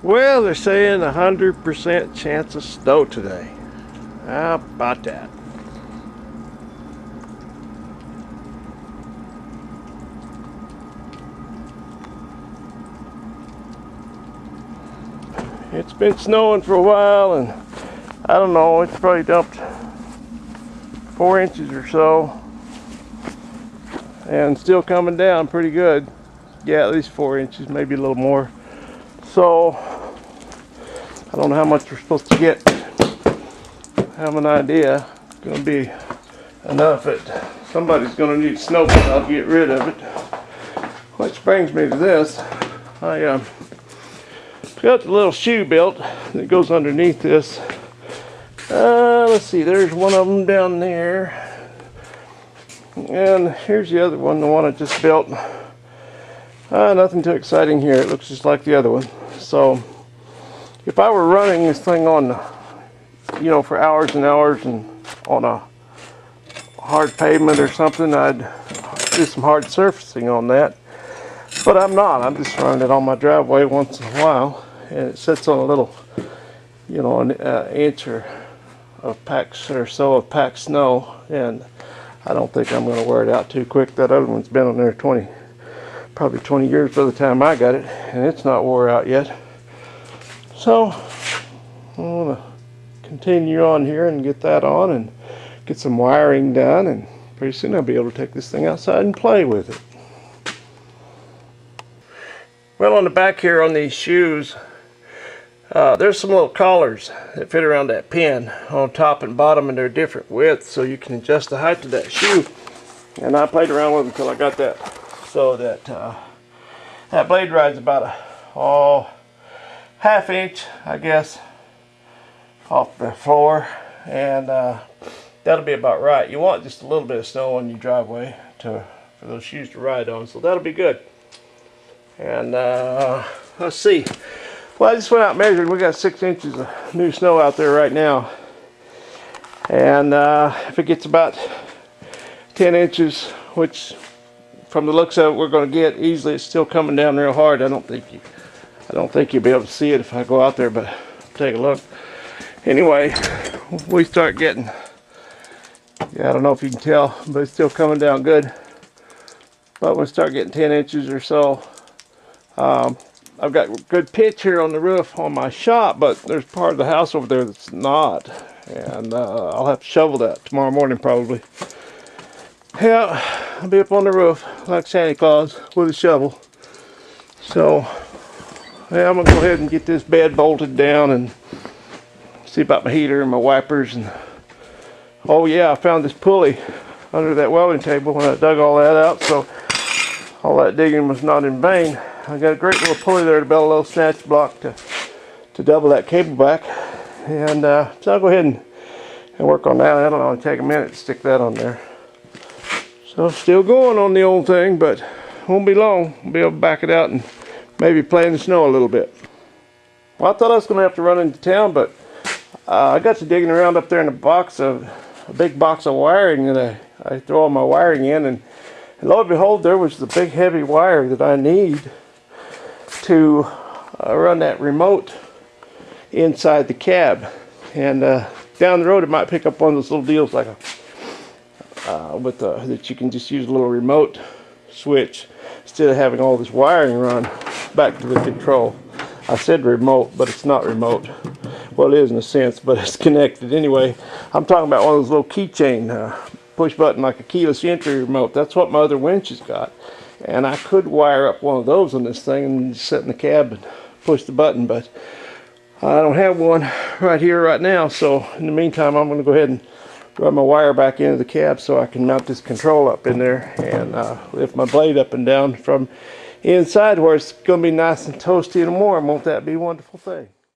Well, they're saying 100% chance of snow today. How about that? It's been snowing for a while, and I don't know, it's probably dumped 4 inches or so, and still coming down pretty good. Yeah, at least 4 inches, maybe a little more. So I don't know how much we're supposed to get. I have an idea. It's going to be enough that somebody's going to need snow, but I'll get rid of it. Which brings me to this. I got the little shoe belt that goes underneath this. Let's see, there's one of them down there. And here's the other one, the one I just built. Nothing too exciting here. It looks just like the other one. So if I were running this thing on, you know, for hours and hours and on a hard pavement or something, I'd do some hard surfacing on that. But I'm not. I'm just running it on my driveway once in a while, and it sits on a little, you know, an inch or so of packed snow, and I don't think I'm going to wear it out too quick. That other one's been on there probably 20 years by the time I got it, and it's not wore out yet. So I'm going to continue on here and get that on and get some wiring done, and pretty soon I'll be able to take this thing outside and play with it. Well, on the back here on these shoes, there's some little collars that fit around that pin on top and bottom, and they're different widths, so you can adjust the height of that shoe. And I played around with them until I got that, so that that blade ride's about a half inch, I guess, off the floor, and that'll be about right. You want just a little bit of snow on your driveway for those shoes to ride on, so that'll be good. And let's see. Well, I just went out and measured. We got 6 inches of new snow out there right now, and if it gets about 10 inches, which from the looks of it we're going to get easily, it's still coming down real hard. I don't think you'll be able to see it if I go out there, but take a look. Anyway, we start getting, yeah, I don't know if you can tell, but it's still coming down good. But when we start getting 10 inches or so, I've got good pitch here on the roof on my shop, but there's part of the house over there that's not, and I'll have to shovel that tomorrow morning probably. Yeah, I'll be up on the roof like Santa Claus with a shovel. So yeah, I'm gonna go ahead and get this bed bolted down and see about my heater and my wipers. And oh yeah, I found this pulley under that welding table when I dug all that out, so all that digging was not in vain. I got a great little pulley there to build a little snatch block to double that cable back, and so I'll go ahead and work on that. That'll only take a minute to stick that on there. So still going on the old thing, but won't be long. I'll be able to back it out and maybe play in the snow a little bit. Well, I thought I was going to have to run into town, but I got to digging around up there in a big box of wiring that I throw all my wiring in, and lo and behold, there was the big heavy wire that I need to run that remote inside the cab. And down the road it might pick up one of those little deals like that you can just use a little remote switch instead of having all this wiring run back to the control. I said remote, but it's not remote. Well, it is in a sense, but it's connected. Anyway, I'm talking about one of those little keychain push button, like a keyless entry remote. That's what my other winch has got, and I could wire up one of those on this thing and just sit in the cab and push the button, but I don't have one right here right now. So in the meantime, I'm going to go ahead and run my wire back into the cab so I can mount this control up in there and lift my blade up and down from inside where it's going to be nice and toasty and warm. Won't that be a wonderful thing?